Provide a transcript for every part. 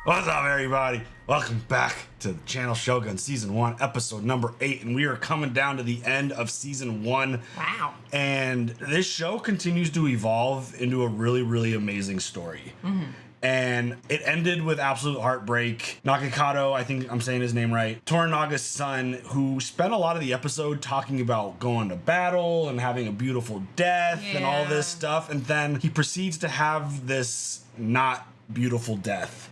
What's up, everybody? Welcome back to the channel Shogun Season 1, Episode number 8, and we are coming down to the end of Season 1. Wow. And this show continues to evolve into a really, really amazing story. And it ended with absolute heartbreak. Nakakato, I think I'm saying his name right, Toranaga's son, who spent a lot of the episode talking about going to battle and having a beautiful death and all this stuff, and then he proceeds to have this not beautiful death.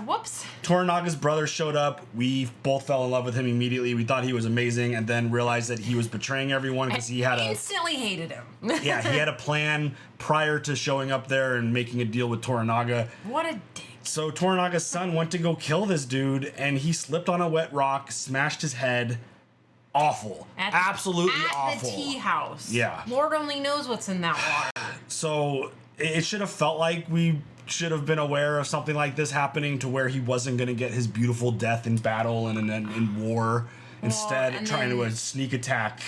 Whoops. Toranaga's brother showed up. We both fell in love with him immediately. We thought he was amazing, and then realized that he was betraying everyone because he had instantly hated him. yeah, he had a plan prior to showing up there and making a deal with Toranaga. What a dick. So Toranaga's son went to go kill this dude, and he slipped on a wet rock, smashed his head. Awful. Absolutely awful. At the tea house. Yeah. Lord only knows what's in that water. So it should have felt like we should have been aware of something like this happening, to where he wasn't going to get his beautiful death in battle and in war. Instead, trying to sneak attack.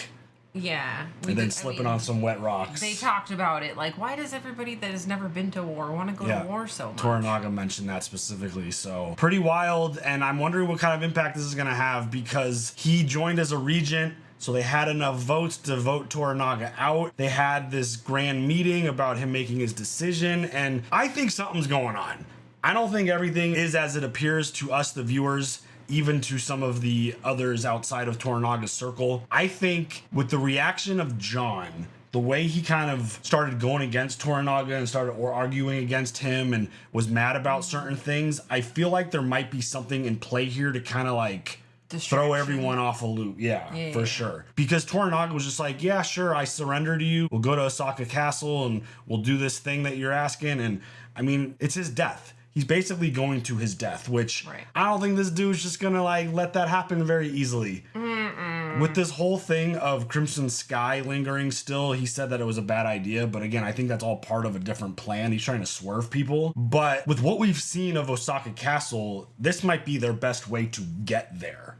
Yeah. And then slipping on some wet rocks. They talked about it. Like, why does everybody that has never been to war want to go to war so much? Toranaga mentioned that specifically. So pretty wild. And I'm wondering what kind of impact this is going to have, because he joined as a regent. So they had enough votes to vote Toranaga out. They had this grand meeting about him making his decision, and I think something's going on. I don't think everything is as it appears to us, the viewers, even to some of the others outside of Toranaga's circle. I think with the reaction of John, the way he kind of started going against Toranaga and started arguing against him and was mad about certain things, I feel like there might be something in play here to kind of like throw everyone off a loop. Yeah, for sure. Because Toranaga was just like, yeah, sure, I surrender to you. We'll go to Osaka Castle and we'll do this thing that you're asking. And I mean, it's his death. He's basically going to his death, which I don't think this dude's just gonna like let that happen very easily. With this whole thing of Crimson Sky lingering still, he said that it was a bad idea, but again, I think that's all part of a different plan. He's trying to swerve people. But with what we've seen of Osaka Castle, this might be their best way to get there.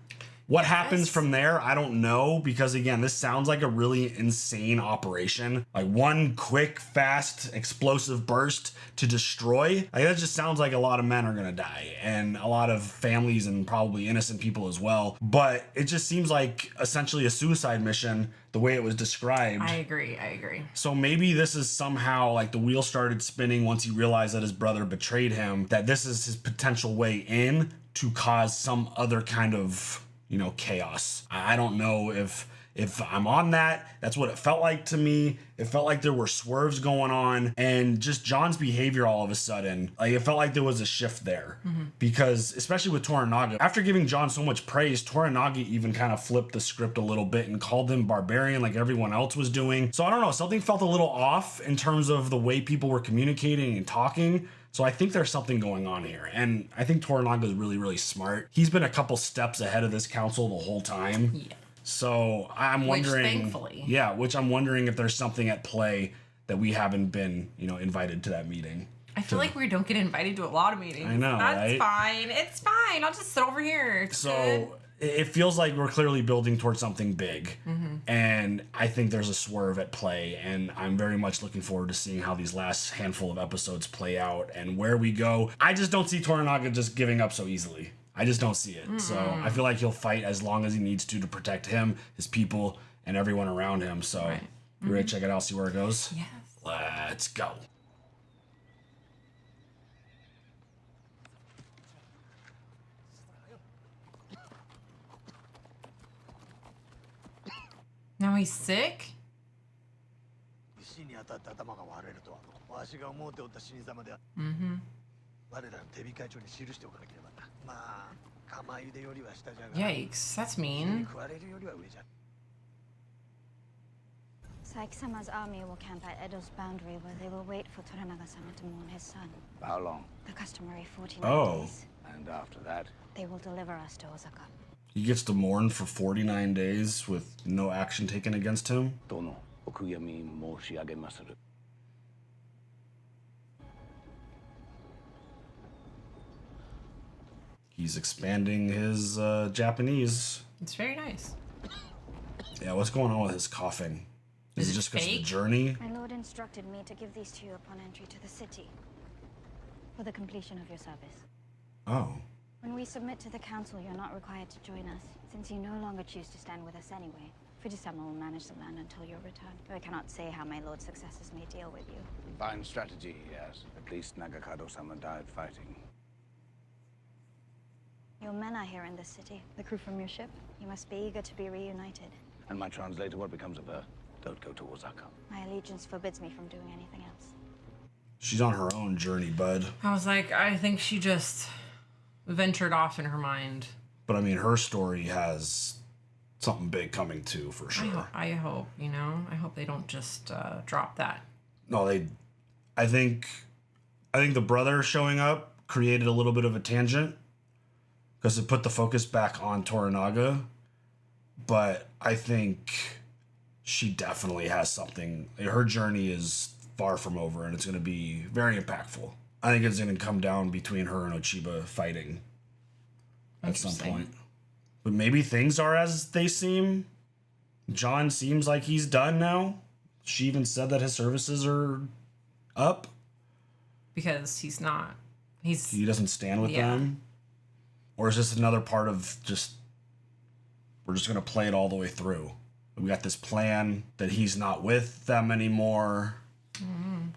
What happens from there, I don't know, because again, this sounds like a really insane operation. Like one quick, fast, explosive burst to destroy. Like that just sounds like a lot of men are gonna die, and a lot of families and probably innocent people as well. But it just seems like essentially a suicide mission, the way it was described. I agree. So maybe this is somehow like the wheel started spinning once he realized that his brother betrayed him, that this is his potential way in to cause some other kind of, you know, chaos. I don't know if I'm on that. That's what it felt like to me. It felt like there were swerves going on, and just John's behavior all of a sudden, like it felt like there was a shift there. Because especially with Toranaga, after giving John so much praise, Toranaga even kind of flipped the script a little bit and called him barbarian like everyone else was doing. So I don't know, something felt a little off in terms of the way people were communicating and talking. So I think there's something going on here. And I think Toranaga is really, really smart. He's been a couple steps ahead of this council the whole time. Yeah. So I'm wondering, thankfully. Yeah, which I'm wondering if there's something at play that we haven't been, you know, invited to that meeting. I feel like we don't get invited to a lot of meetings. I know, That's right? fine. It's fine. I'll just sit over here. It's good. It feels like we're clearly building towards something big. And I think there's a swerve at play. And I'm very much looking forward to seeing how these last handful of episodes play out and where we go. I just don't see Toranaga just giving up so easily. I just don't see it. So I feel like he'll fight as long as he needs to protect him, his people, and everyone around him. So you ready to check it out, see where it goes? Yes. Let's go. Now he's sick? Yikes, that's mean. Saiki-sama's army will camp at Edo's boundary, where they will wait for Toranaga-sama to mourn his son. How long? The customary 49 days. And after that? They will deliver us to Osaka. He gets to mourn for 49 days with no action taken against him. He's expanding his Japanese. It's very nice. Yeah, what's going on with his coughing? Is it just because of the journey? My lord instructed me to give these to you upon entry to the city for the completion of your service. Oh. When we submit to the council, you're not required to join us, since you no longer choose to stand with us anyway. Fujisama will manage the land until your return. I cannot say how my lord's successors may deal with you. Fine strategy, yes. At least Nagakado-sama died fighting. Your men are here in this city. The crew from your ship. You must be eager to be reunited. And my translator, what becomes of her? Don't go to Osaka. My allegiance forbids me from doing anything else. She's on her own journey, bud. I was like, I think she just ventured off in her mind. But I mean, her story has something big coming too, for sure. I hope, you know, I hope they don't just drop that. No, I think the brother showing up created a little bit of a tangent because it put the focus back on Toranaga. But I think she definitely has something. Her journey is far from over, and it's going to be very impactful. I think it's going to come down between her and Ochiba fighting at some point. But maybe things are as they seem. John seems like he's done now. She even said that his services are up. Because he's not. He doesn't stand with them. Or is this another part of just, we're just going to play it all the way through? We got this plan that he's not with them anymore. Mm-hmm.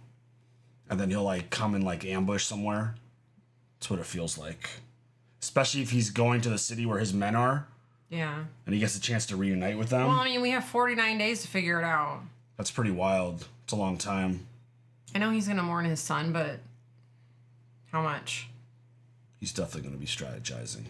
And then he'll like come and like ambush somewhere. That's what it feels like. Especially if he's going to the city where his men are. Yeah. And he gets a chance to reunite with them. Well, I mean, we have 49 days to figure it out. That's pretty wild. It's a long time. I know he's going to mourn his son, but how much? He's definitely going to be strategizing.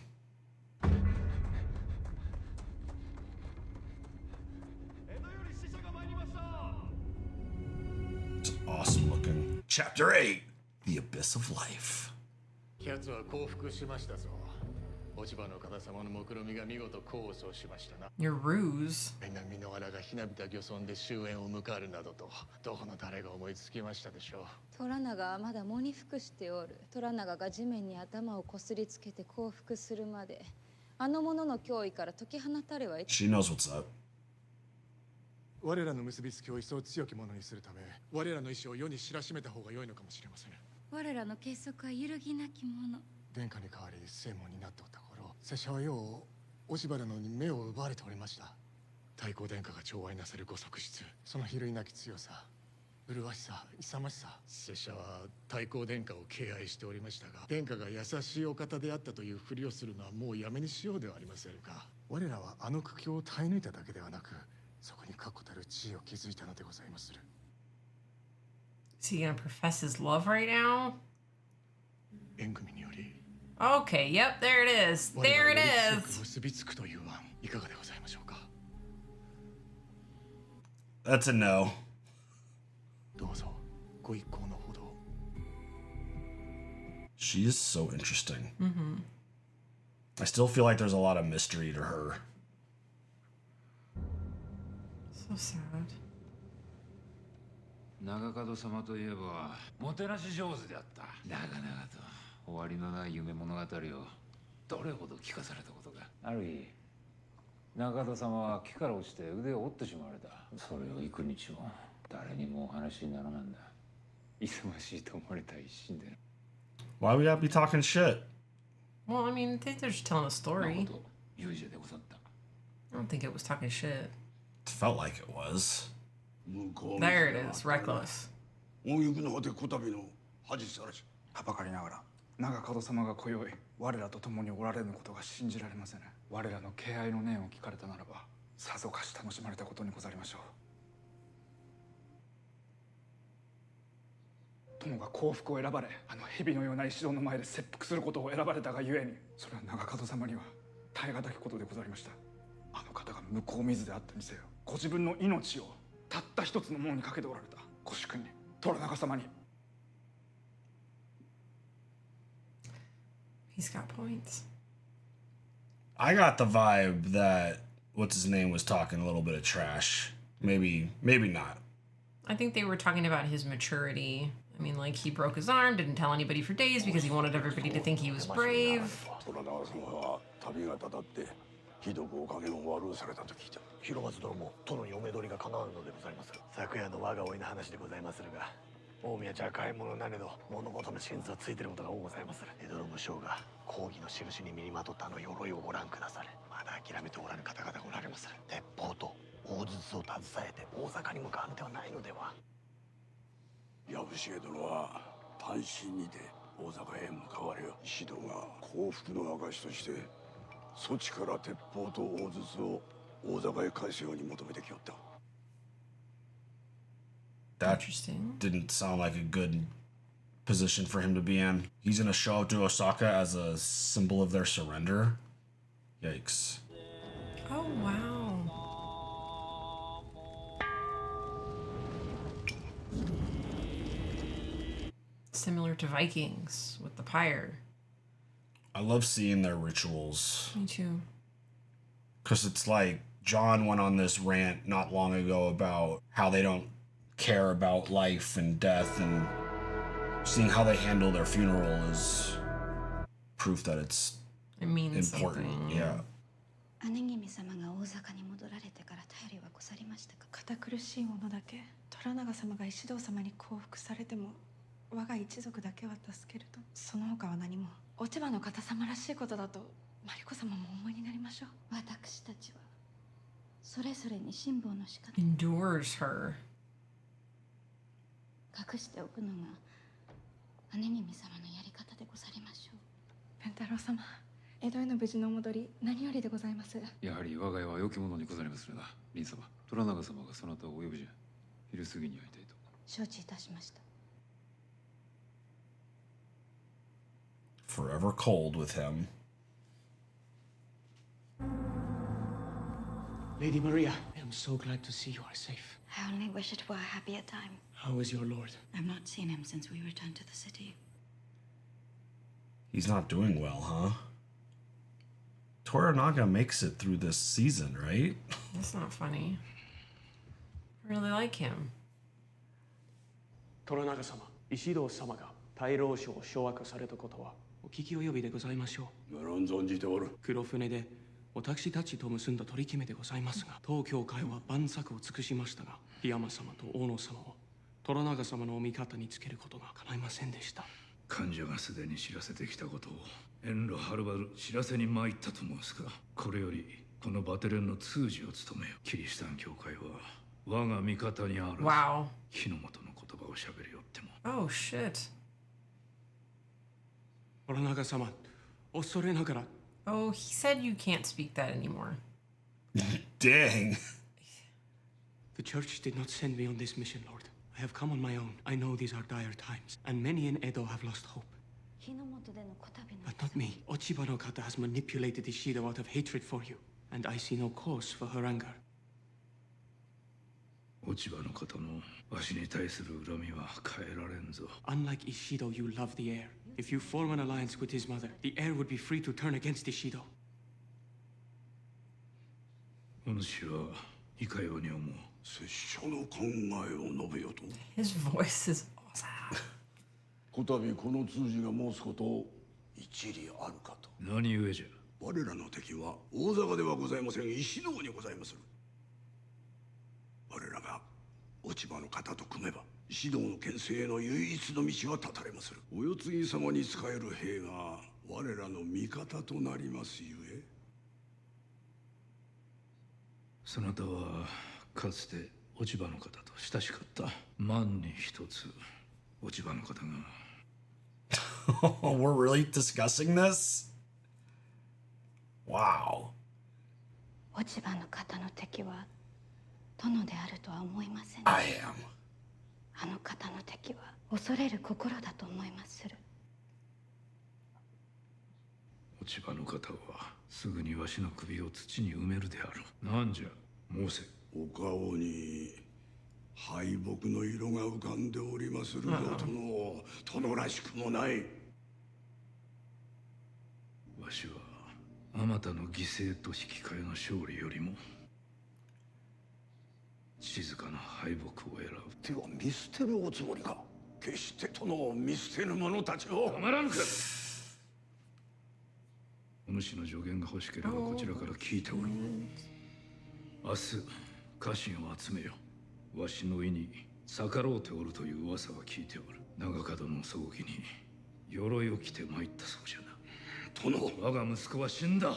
It's awesome looking. Chapter 8, The Abyss of Life. Your ruse. 南の原がひなびた漁村で終焉を迎えるなどとどこの誰が思いつきましたでしょう。トラナガはまだ喪に服しておる。トラナガが地面に頭をこすりつけて降伏するまで、あの者の脅威から解き放たれはい。 She knows what's up. 我らの結びつきを一層強きものにするため、我らの意志を世に知らしめた方が良いのかもしれません。我らの結束は揺るぎなきもの。殿下に代わり正門になっておった頃、拙者はようおしばらのに目を奪われておりました。太閤殿下が寵愛なさるご側室、その比類なき強さ、麗しさ、勇ましさ。拙者は太閤殿下を敬愛しておりましたが、殿下が優しいお方であったというふりをするのはもうやめにしようではありませんか。我らはあの苦境を耐え抜いただけではなく、そこに確固たる地位を築いたのでございまする。Is he gonna profess his love right now? 縁組により。 Okay, yep, there it is. There it is. 結びつくという案、いかがでございましょうか。 That's a no. どうぞご一行のほど。 She is so interesting. I still feel like there's a lot of mystery to her. So sad. 長門様といえばもてなし上手であった。長々と終わりのない夢物語をどれほど聞かされたことか。ある日長門様は木から落ちて腕を折ってしまわれた。それを幾日も誰にもお話にならなんだ。忙しいと思われた一心で。 Why we gotta be talking shit? Well, I mean, I think they're just telling a story. 勇者でござった。 I don't think it was talking shit. It felt like it was. There it is, reckless. 大雪の果てこたびの恥さらし。はばかりながら長門様が今宵我らと共におられぬことが信じられませぬ。我らの敬愛の念を聞かれたならばさぞかし楽しまれたことにござりましょう。友が幸福を選ばれ、あの蛇のような石堂の前で切腹することを選ばれたがゆえに、それは長門様には耐え難きことでござりました。あの方が向こう水であったにせよ、ご自分の命をたった一つのものにかけておられたご主君に、虎長様に。 He's got points. I got the vibe that what's his name was talking a little bit of trash. Maybe not. I think they were talking about his maturity. I mean, like, he broke his arm, didn't tell anybody for days because he wanted everybody to think he was brave. 虎長様は旅がたたってひどくおかげを悪うされたと聞いた。広松殿も殿にお目通りが叶わぬのでございます。昨夜の我が甥の話でございまするが、大宮じゃ赤い者なれど物事の真実はついてることが多ございまする。江戸の武将が抗議の印に身にまとったあの鎧をご覧くだされ。まだ諦めておらぬ方々がおられまする。鉄砲と大筒を携えて大坂に向かうのではないのでは。藪重殿は単身にて大坂へ向かわれよ。石戸が降伏の証としてそちから鉄砲と大筒を大坂へ返すように求めてきよった。That Interesting. didn't sound like a good position for him to be in. He's gonna show up to Osaka as a symbol of their surrender. Yikes. Oh, wow. Similar to Vikings with the pyre. I love seeing their rituals. Me too. Because it's like John went on this rant not long ago about how they don't care about life and death, and seeing how they handle their funeral is proof that it's It means important. something. Yeah. 姉君様が大坂に戻られてから頼りはござりましたか。堅苦しいものだけ虎長様が石堂様に降伏されても我が一族だけは助けると。その他は何も。落ち葉の方様らしいことだとマリコ様もお思いになりましょう。私たちはそれぞれに辛抱の仕方 Endures her. 隠しておくのが姉君様のやり方でござりましょう。ペンタロウ様、江戸への無事のお戻り何よりでございます。やはり我が家は良き者にござりまするな。凛様、虎長様がそなたをお呼びじゃ。昼過ぎに会いたいと。承知いたしました。 Forever cold with him. Lady Maria, I am so glad to see you are safe. I only wish it were a happier time. How is your lord? I've not seen him since we returned to the city. He's not doing well, huh? Toranaga makes it through this season, right? That's not funny. I really like him. Toranaga様、石堂様が大老省を掌握されたことはお聞き及びでございましょう。無論存じておる。黒船で私たちと結んだ取り決めでございますが、当教会は万策を尽くしましたが、檜山様と大野様を虎長様のお味方につけることが叶いませんでした。患者がすでに知らせてきたことを遠路はるばる知らせに参ったと申すか。これよりこのバテレンの通詞を務めよ。キリシタン教会は我が味方にある。Wow. 火の元の言葉をしゃべりよっても。Oh, shit. 虎長様、恐れながら。Oh, he said you can't speak that anymore. Dang. The church did not send me on this mission, Lord. I have come on my own. I know these are dire times, and many in Edo have lost hope. But not me. Ochiba no kata has manipulated Ishido out of hatred for you, and I see no cause for her anger. 落ち葉の方のわしに対する恨みは変えられんぞ。 Unlike Ishido, you love the heir. If you form an alliance with his mother, the heir would be free to turn against Ishido. お主はいかように思う。拙者の考えを述べよと。 His voice is awesome. こたびこの通詞が申すことを一理あるかと。何故じゃ。我らの敵は大坂ではございません。石堂にございまする。我らが落ち葉の方と組めば石堂の牽制への唯一の道は断たれまする。お世継ぎ様に仕える兵が我らの味方となりますゆえ。そなたはかつて落ち葉の方と親しかった。万に一つ落ち葉の方が。We're really discussing this? Wow. 落ち葉の方の敵は殿であるとは思いません。I am. あの方の敵は恐れる心だと思いまする。落ち葉の方はすぐにわしの首を土に埋めるである。なんじゃ申せ。お顔に敗北の色が浮かんでおりまするぞ、殿。殿らしくもない。わしはあまたの犠牲と引き換えの勝利よりも静かな敗北を選ぶ。では見捨てるおつもりか。決して殿を見捨てる者たちを。たまらぬか。お主の助言が欲しければこちらから聞いておる。明日家臣を集めよ。わしの意に逆ろうておるという噂は聞いておる。長門の葬儀に鎧を着て参ったそうじゃな。殿、我が息子は死んだ。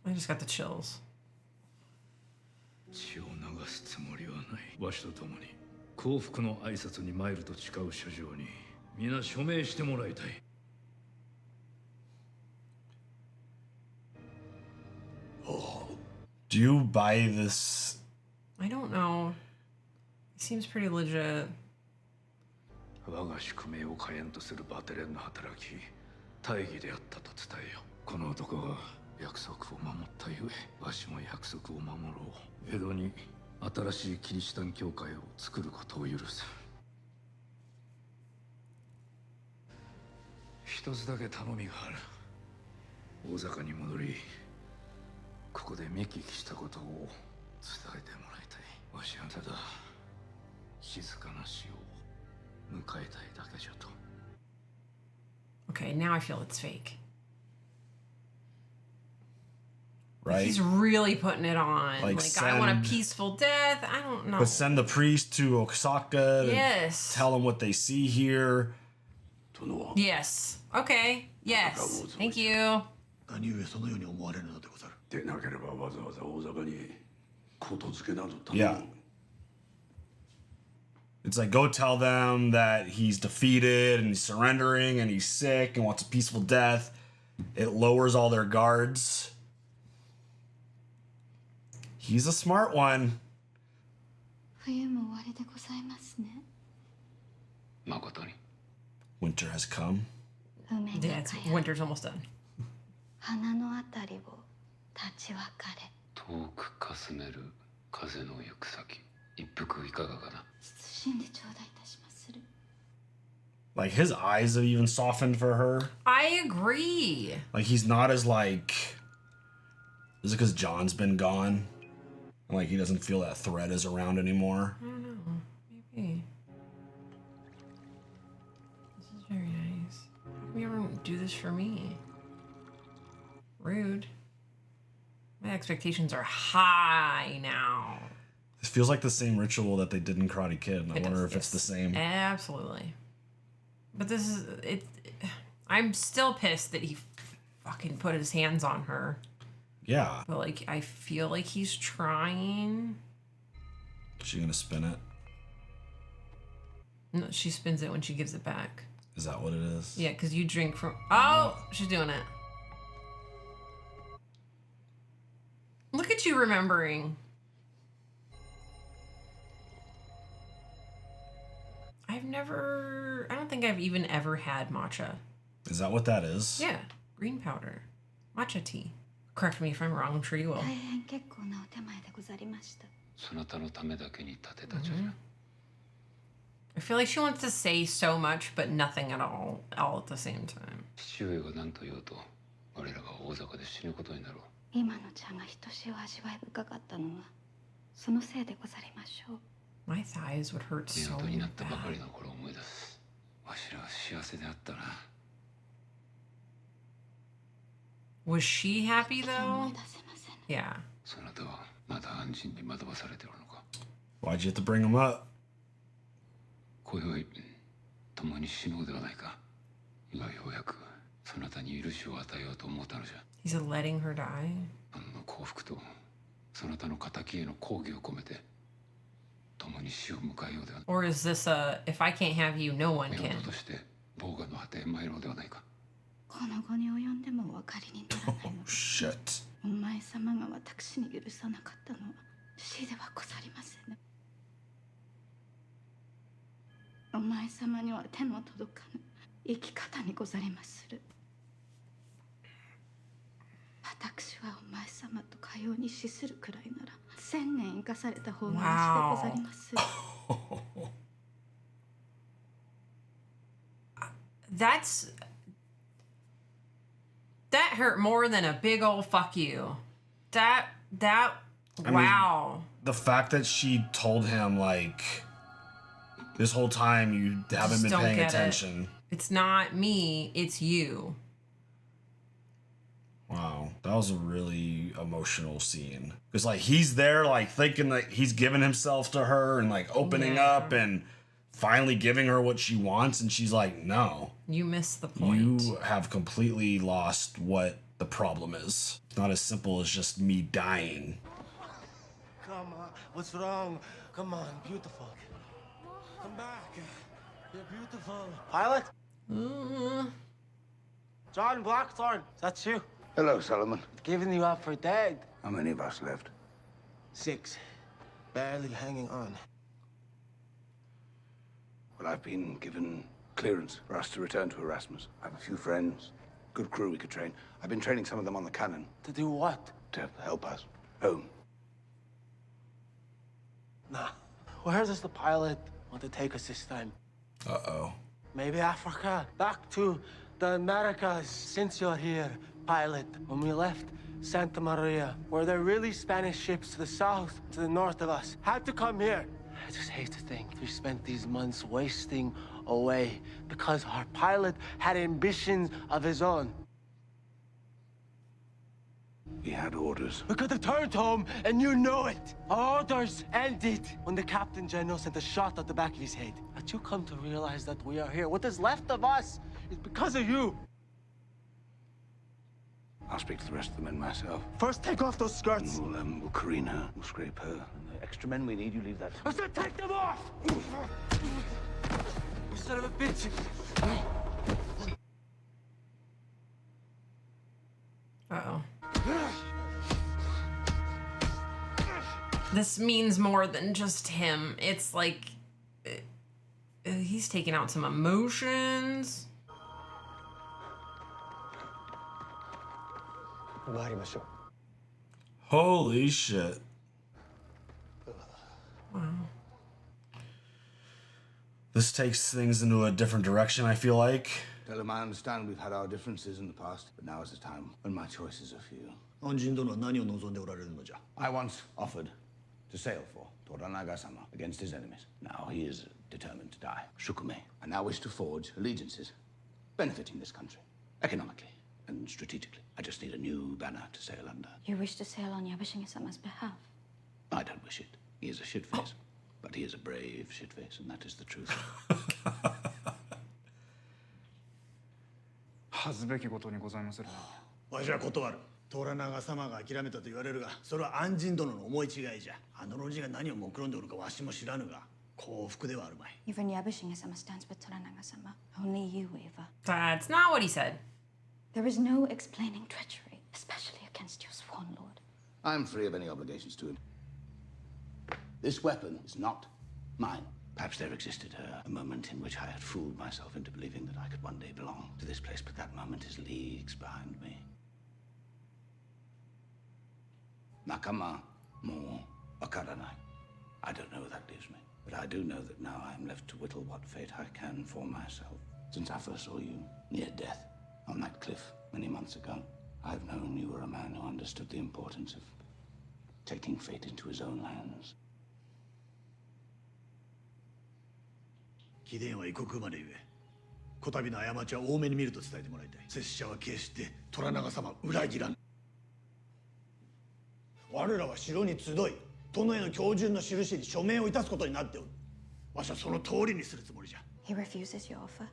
I just got the chills. 血を流すつもりはない。わしと共に幸福の挨拶に参ると誓う書状に皆署名してもらいたい。 Do you buy this? I don't know. It seems pretty legit. 我が宿命を火炎とするバテレンの働き、大義であったと伝えよ。この男が約束を守ったゆえ、わしも約束を守ろう。江戸に新しいキリシタン教会を作ることを許す。一つだけ頼みがある。大坂に戻り、ここで見聞きしたことを伝えてもらいたい。わしはただ静かな死を迎えたいだけじゃと。 Okay, now I feel it's fake. Right? He's really putting it on. Like, I want a send- peaceful death. I don't know. But send the priest to Osaka to Yes. tell him what they see here. Yes. Okay. Yes. Thank you. 何故そのように思われるのでござる。でなければわざわざ大坂にことづけなど頼む。Yeah. It's like, go tell them that he's defeated and he's surrendering and he's sick and wants a peaceful death. It lowers all their guards. He's a smart one. 冬も終わりでございますね。誠に。 Winter has come. 梅 Yeah, が it's, かや winter's almost done. 花のあたりを立ち別れ。遠くかすめる風の行く先。一服いかがかな。謹んで頂戴いたしまする。 Like, his eyes have even softened for her. I agree. Like, he's not as like... Is it because John's been gone? And, like, he doesn't feel that threat is around anymore? I don't know. Maybe. This is very nice. How come you don't do this for me? Rude. My expectations are high now. This feels like the same ritual that they did in Karate Kid. And I It wonder does, if it's the same. Absolutely. But this is it. I'm still pissed that he fucking put his hands on her. Yeah. But like, I feel like he's trying. Is she gonna spin it? No, she spins it when she gives it back. Is that what it is? Yeah, because you drink from. Oh, she's doing it. Look at you remembering. I don't think I've even ever had matcha. Is that what that is? Yeah, green powder. Matcha tea. Correct me if I'm wrong, I'm sure you will. 大変結構なお手前でござりました。そなたのためだけに立てた茶じゃ。 I feel like she wants to say so much, but nothing at all at the same time. 父上が何と言おうと、我らが大坂で死ぬことになろう。今の茶がひとしお味わい深かったのはそのせいでござりましょう。 My thighs would hurt so 港になったばかり bad. の頃を思い出す。わしらは幸せであったな。 Was she happy though? Yeah. そなたはまだ安心に惑わされておるのか。 Why'd you have to bring him up? 今宵共に死のうではないか。今ようやくそなたに許しを与えようと思ったのじゃ。 He's letting her die? あの幸福とそなたの仇への抗議を込めて共に死を迎えようではないか。 Or is this a, if I can't have you, no one 夫 can? として防御の果てへ参ろうではないか。この後に及んでもお分かりにならないの。 Shit. お前様が私に許さなかったのは死ではござりませぬ。お前様には手の届かぬ生き方にござりまする。私はお前様とかように死するくらいなら1000年生かされた方がましでござりまする。That hurt more than a big old fuck you. That I wow. mean, the fact that she told him, like, this whole time you haven't Just been don't paying get it. attention. It's not me, it's you. Wow. That was a really emotional scene. Because, like, he's there, like, thinking that he's giving himself to her and, like, opening up and finally giving her what she wants. And she's like, no. You missed the point. You have completely lost what the problem is. It's not as simple as just me dying. Come on. What's wrong? Come on, beautiful. Come back. You're beautiful. Pilot? John Blackthorne, that's you. Hello, Solomon. Giving you up for dead. How many of us left? 6. Barely hanging on. Well, I've been given clearance for us to return to Erasmus. I have a few friends, good crew we could train. I've been training some of them on the cannon. To do what? To help us home. Nah. Where does the pilot want to take us this time? Uh-oh. Maybe Africa. Back to the Americas. Since you're here, pilot, when we left Santa Maria, were there really Spanish ships to the south, to the north of us? Had to come here. I just hate to think we spent these months wasting away because our pilot had ambitions of his own. We had orders. We could have turned home, and you know it. Our orders ended when the Captain General sent a shot at the back of his head. But you come to realize that we are here. What is left of us is because of you. I'll speak to the rest of the men myself. First, take off those skirts. We'll careen her. We'll scrape her. And the extra men we need, you leave that. I said take them off! You son of a bitch! Uh-oh. This means more than just him. It's like he's taking out some emotions. Holy shit. Wow. This takes things into a different direction, I feel like. Tell him I understand we've had our differences in the past, but now is the time when my choices are few. I once offered to sail for Toranaga-sama against his enemies. Now he is determined to die. Shokume. I now wish to forge allegiances, benefiting this country, economically and strategically. I just need a new banner to sail under. You wish to sail on Yabashige-sama's behalf? I don't wish it. He is a shitface, but he is a brave shitface, and that is the truth. 恥ずべきことにございまするな。わしは断る。Toranaga様が諦めたと言われるが、それは安心殿の思い違いじゃ。あの老人が何を目論んでおるかわしも知らぬが、幸福ではあるまい。Even Yabashige-sama stands with Toranaga-sama. Only you waver. That's not what he said. There is no explaining treachery, especially against your sworn lord. I'm free of any obligations to him. This weapon is not mine. Perhaps there existed a moment in which I had fooled myself into believing that I could one day belong to this place, but that moment is leagues behind me. Nakama mo wakaranai. I don't know where that leaves me, but I do know that now I am left to whittle what fate I can for myself. Since I first saw you near death on that cliff many months ago, I've known you were a man who understood the importance of taking fate into his own hands. 貴殿は異国生まれゆえ、こたびの過ちは多めに見ると伝えてもらいたい。拙者は決してToranaga様裏切らぬ。我らは城に集い、殿への恭順の印に署名をいたすことになっておる。わしはその通りにするつもりじゃ。He refuses your offer.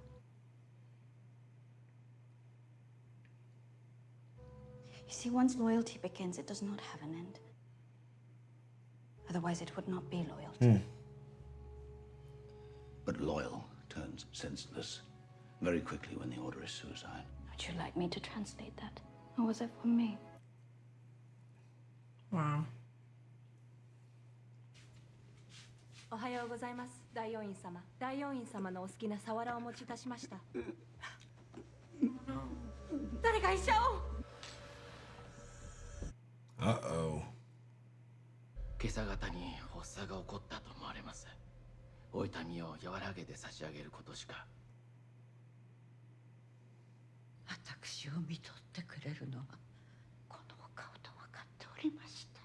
You see, once loyalty begins, it does not have an end. Otherwise, it would not be loyalty. But loyal turns senseless very quickly when the order is suicide. Would you like me to translate that? Or was it for me? Wow. おはようございます。大王院様。大王院様のお好きなサワラをお持ちいたしました。誰か医者を。Uh-oh. 今朝方に発作が起こったと思われます。お痛みを和らげて差し上げることしか。私を見とってくれるのはこのお顔と分かっておりました。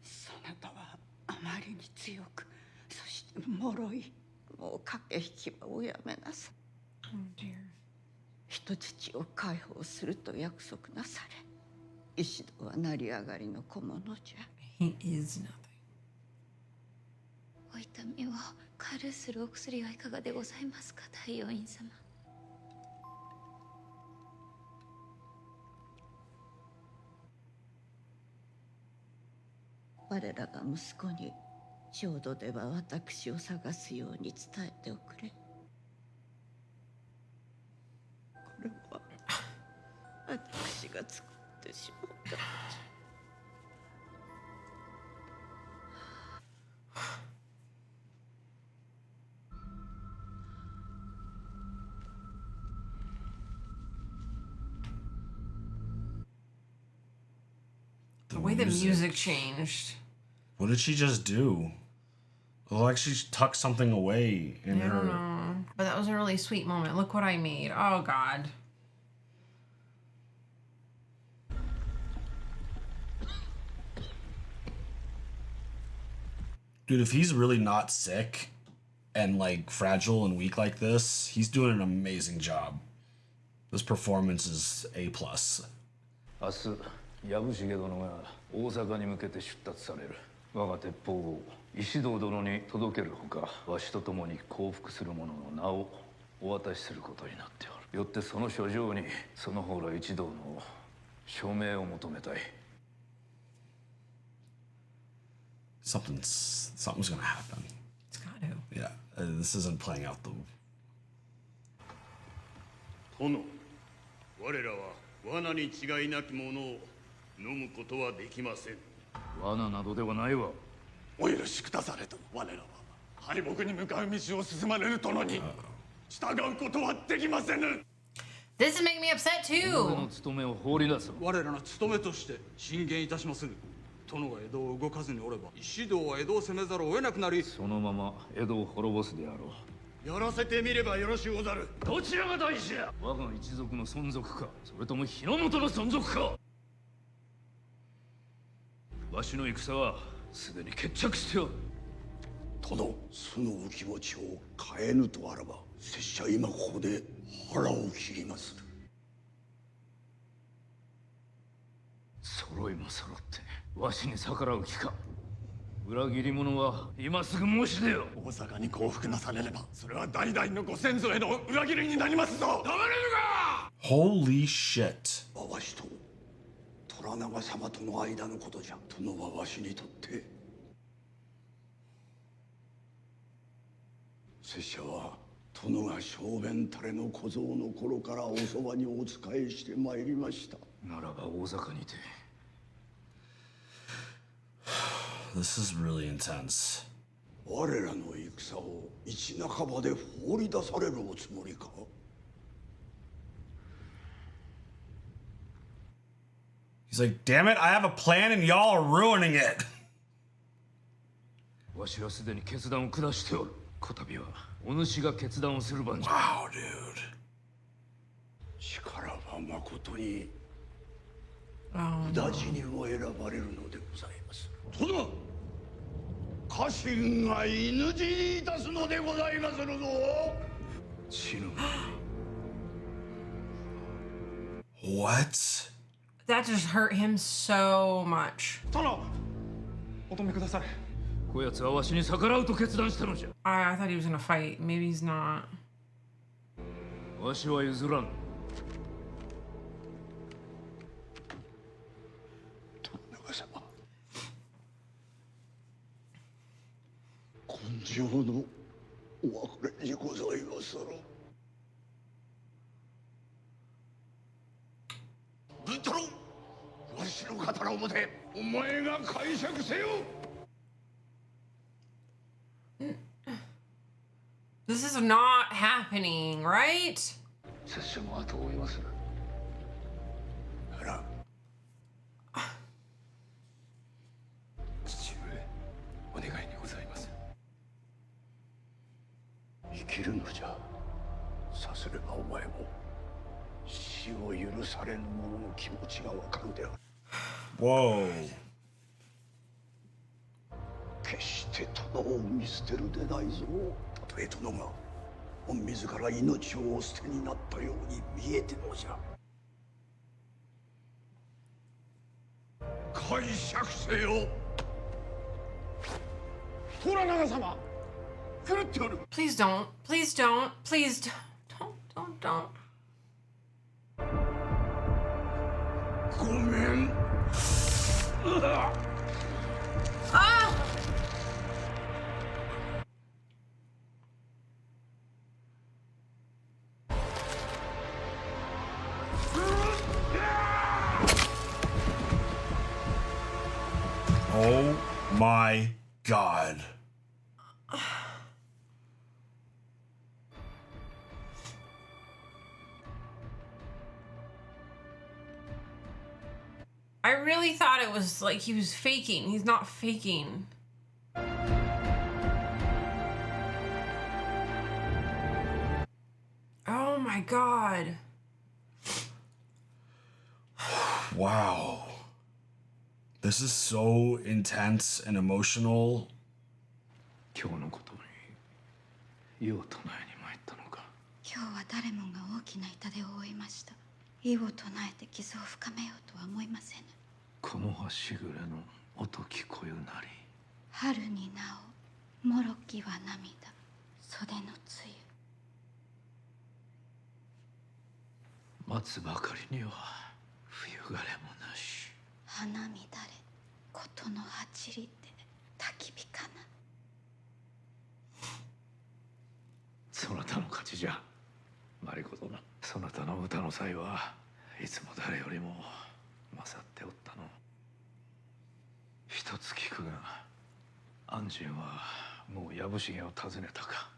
そなたはあまりに強く、そして脆い。もう駆け引きはおやめなさい。人質を解放すると約束なされ、石戸は成り上がりの小物じゃ。 He is nothing. お痛みを軽くするお薬はいかがでございますか、大王院様。我らが息子に浄土では私を探すように伝えておくれ。これは私が作ってしまった。The way the music changed. What did she just do? It looked like she tucked something away in I her. don't know. But that was a really sweet moment. Look what I made. Oh, God. Dude, if he's really not sick and like fragile and weak like this, he's doing an amazing job. This performance is A+. 明日藪重殿が大阪に向けて出立される。我が鉄砲を石堂殿に届けるほか、わしと共に降伏する者の名をお渡しすることになっておる。よってその書状にその方ら一同の署名を求めたい。Something's gonna happen. It's got to. Yeah, this isn't playing out the. 殿、我らは罠に違いなきものを飲むことはできません。罠などではないわ。お許しくだされと。我らは敗北に向かう道を進まれる殿に従うことはできませぬ。 This is making me upset 我 too. の務めを放り出す。我らの務めとして進言いたしまする。殿が江戸を動かずにおれば石堂は江戸を攻めざるを得なくなり、そのまま江戸を滅ぼすであろう。やらせてみればよろしゅうござる。どちらが大事や。我が一族の存続か、それとも日の本の存続か。わしの戦はすでに決着しておる。殿、そのお気持ちを変えぬとあらば、拙者今ここで腹を切りまする。揃いも揃ってわしに逆らう気か。裏切り者は今すぐ申し出よ。大阪に降伏なされれば、それは代々のご先祖への裏切りになりますぞ。黙れるか。 Holy shit. わしと虎長様との間のことじゃ。殿はわしにとって拙者は殿が小便垂れの小僧の頃からおそばにお仕えしてまいりました。ならば大阪にて。This is really intense. 我らの戦を一半ばで放り出されるおつもりか。He's like, damn it, I have a plan and y'all are ruining it. わしはすでに決断を下しておる。こたびはお主が決断をする番じゃ。Wow, dude. 力はまことに Oh, 大事にも選ばれるのでございます。殿、家臣が犬死にいたすのでございまするぞ。死ぬ。What? that just hurt him so much. 殿、お止めくだされ。こやつはわしに逆らうと決断したのじゃ。I thought he was gonna fight. Maybe he's not. わしは譲らん。長様、今生のお別れにございまする。文太郎、わしの刀を持て。お前が解釈せよ。This is not happening, right? 拙者も後を追いまする。あら、父上、お願いにございます。生きるのじゃ。さすればお前も死を許されぬ者の気持ちがわかるである。 Whoa. 決して殿を見捨てるでないぞ。たとえ殿が自ら命をお捨てになったように見えてもじゃ。拝借せよ。 Toranaga様、狂っておる。 Please don't. Please don't. Please don't. ごめん。Ah! Oh my god. I really thought it was like he was faking. He's not faking. Oh my god. Wow. This is so intense and emotional. 今日のことに異を唱えに参ったのか。今日は誰もが大きな痛手を負いました。異を唱えて傷を深めようとは思いません。この葉しぐれの音聞こえなり。春になおもろきは涙、袖の梅雨。待つばかりには冬枯れもなし。花乱れ、ことの八里で焚き火かな。そなたの勝ちじゃ、マリコ殿。そなたの歌の才はいつも誰よりも勝っておったの。一つ聞くが、安心はもう藪重を訪ねたか。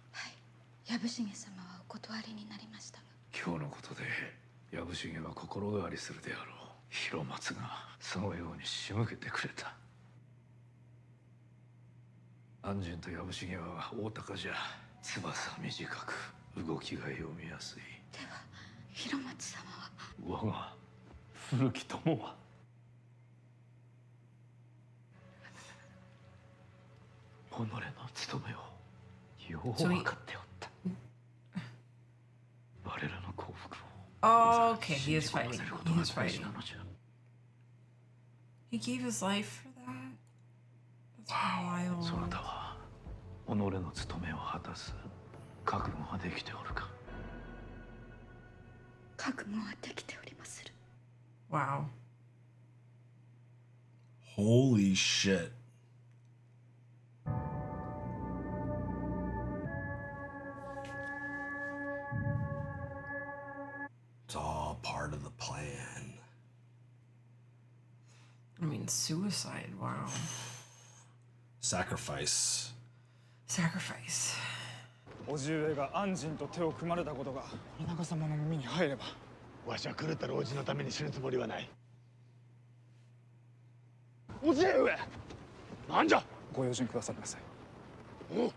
藪重様はお断りになりましたが。今日のことで藪重は心変わりするであろう。広松がそのように仕向けてくれた。安心と藪重は大高じゃ。翼短く動きが読みやすい。では広松様は。我が古き友は。己の務めをよう分かっておった。我らの幸福を。Oh, okay, he is fighting. He is fighting. He gave his life for that? That's wild. そなたは己の務めを果たす覚悟ができておるか。覚悟はできておりまする。Wow. Holy shit. It's all part of the plan. I mean, suicide. Wow. Sacrifice. Sacrifice. 叔父上が安心と手を組まれたことが稲賀様の耳に入れば、わしは狂った老人のために死ぬつもりはない。叔父上、なんじゃ。ご用心くださいませ。お。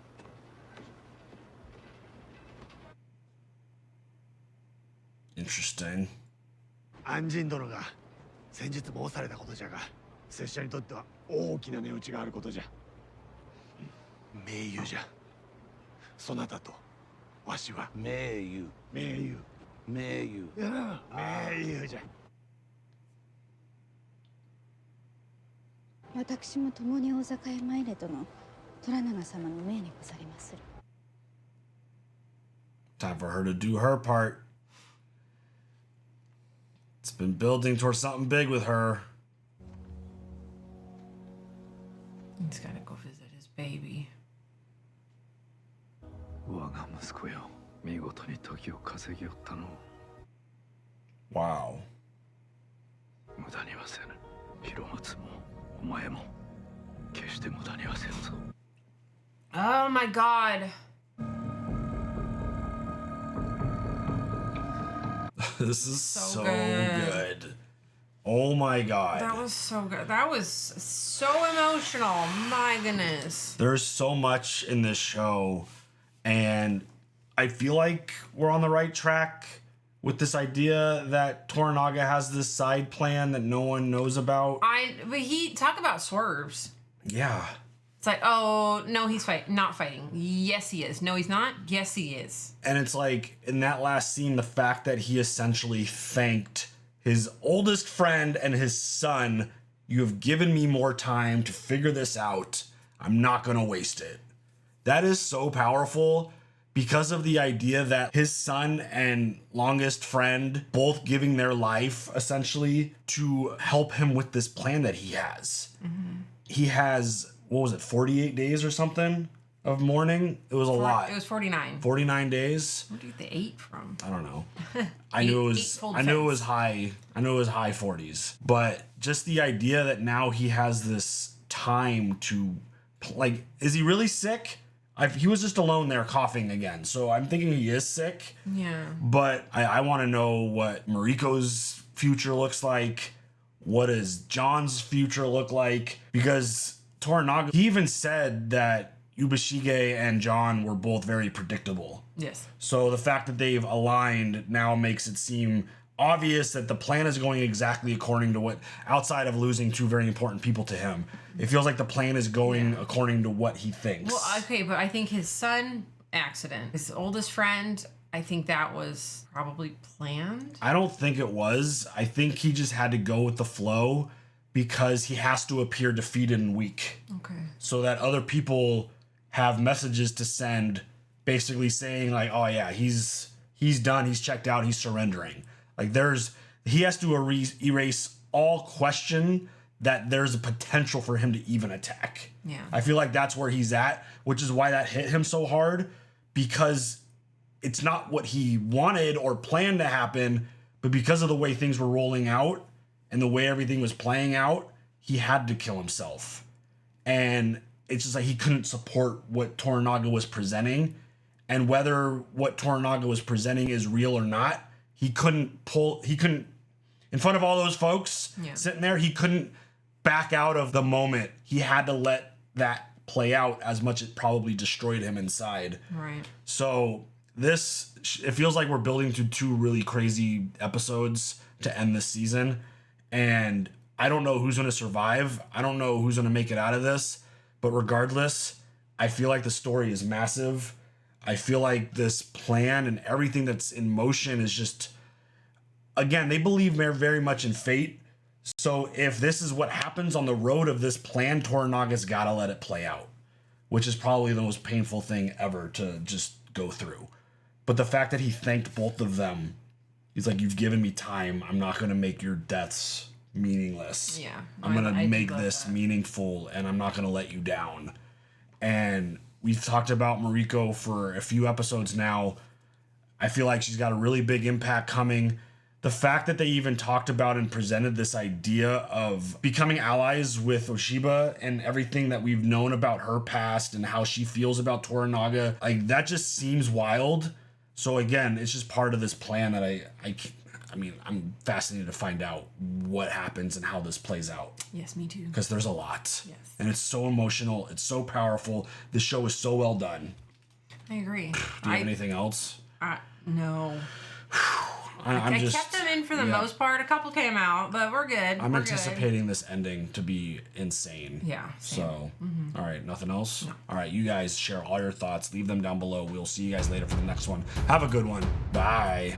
Interesting. 安心殿が先日申されたことじゃが、拙者にとっては大きな値打ちがあることじゃ。盟友じゃ。そなたとわしは盟友。盟友。盟友。盟友じゃ。私も共に大坂へ参れとの虎長様の命にござりまする。Time for her to do her part. It's been building towards something big with her. He's gotta go visit his baby. 我が息子よ、見事に時を稼ぎおったの。Wow. 無駄にはせぬ。広松もお前も決して無駄にはせんぞ。Oh my god. This is so good. good. Oh my god. That was so good. That was so emotional. My goodness. There's so much in this show, and I feel like we're on the right track with this idea that Toranaga has this side plan that no one knows about. But he talk about swerves. Yeah. It's like, oh no, he's not fighting. Yes, he is. No, he's not. Yes, he is. And it's like in that last scene, the fact that he essentially thanked his oldest friend and his son You have given me more time to figure this out. I'm not going to waste it. That is so powerful because of the idea that his son and longest friend both giving their life essentially to help him with this plan that he has. Mm-hmm. He has, what was it, 48 days or something of mourning? It was a lot. It was 49. 49 days. Where did the 8 from? I don't know. I knew it was high 40s. But just the idea that now he has this time to, like, is he really sick? He was just alone there coughing again. So I'm thinking he is sick. Yeah. But I want to know what Mariko's future looks like. What does John's future look like? Because Toranaga, he even said that Yubashige and John were both very predictable. Yes. So the fact that they've aligned now makes it seem obvious that the plan is going exactly according to what, outside of losing two very important people to him, it feels like the plan is going according to what he thinks. Well, okay, but I think his son accident, his oldest friend, I think that was probably planned. I don't think it was. I think he just had to go with the flow because he has to appear defeated and weak. Okay. So that other people have messages to send basically saying like, oh yeah, he's done, he's checked out, he's surrendering. Like he has to erase all question that there's a potential for him to even attack. Yeah. I feel like that's where he's at, which is why that hit him so hard, because it's not what he wanted or planned to happen, but because of the way things were rolling out and the way everything was playing out, he had to kill himself. And it's just like he couldn't support what Toranaga was presenting, and whether what Toranaga was presenting is real or not, he couldn't, in front of all those folks sitting there, he couldn't back out of the moment. He had to let that play out as much as it probably destroyed him inside. Right. So it feels like we're building to two really crazy episodes to end this season. And I don't know who's going to survive. I don't know who's going to make it out of this. But regardless, I feel like the story is massive. I feel like this plan and everything that's in motion is just, again, they believe very much in fate. So if this is what happens on the road of this plan, Toranaga's got to let it play out, which is probably the most painful thing ever to just go through. But the fact that he thanked both of them, he's like, you've given me time. I'm not going to make your deaths meaningless. Yeah. I'm going to make this meaningful, and I'm not going to let you down. And we've talked about Mariko for a few episodes now. I feel like she's got a really big impact coming. The fact that they even talked about and presented this idea of becoming allies with Oshiba and everything that we've known about her past and how she feels about Toranaga, like, that just seems wild. So again, it's just part of this plan that I mean, I'm fascinated to find out what happens and how this plays out. Yes, me too. Because there's a lot. Yes. And it's so emotional. It's so powerful. The show is so well done. I agree. Do you have anything else? No. I kept them in for the most part. A couple came out, but we're good. I'm anticipating this ending to be insane. Yeah. Same. So, all right, nothing else? No. All right, you guys share all your thoughts. Leave them down below. We'll see you guys later for the next one. Have a good one. Bye.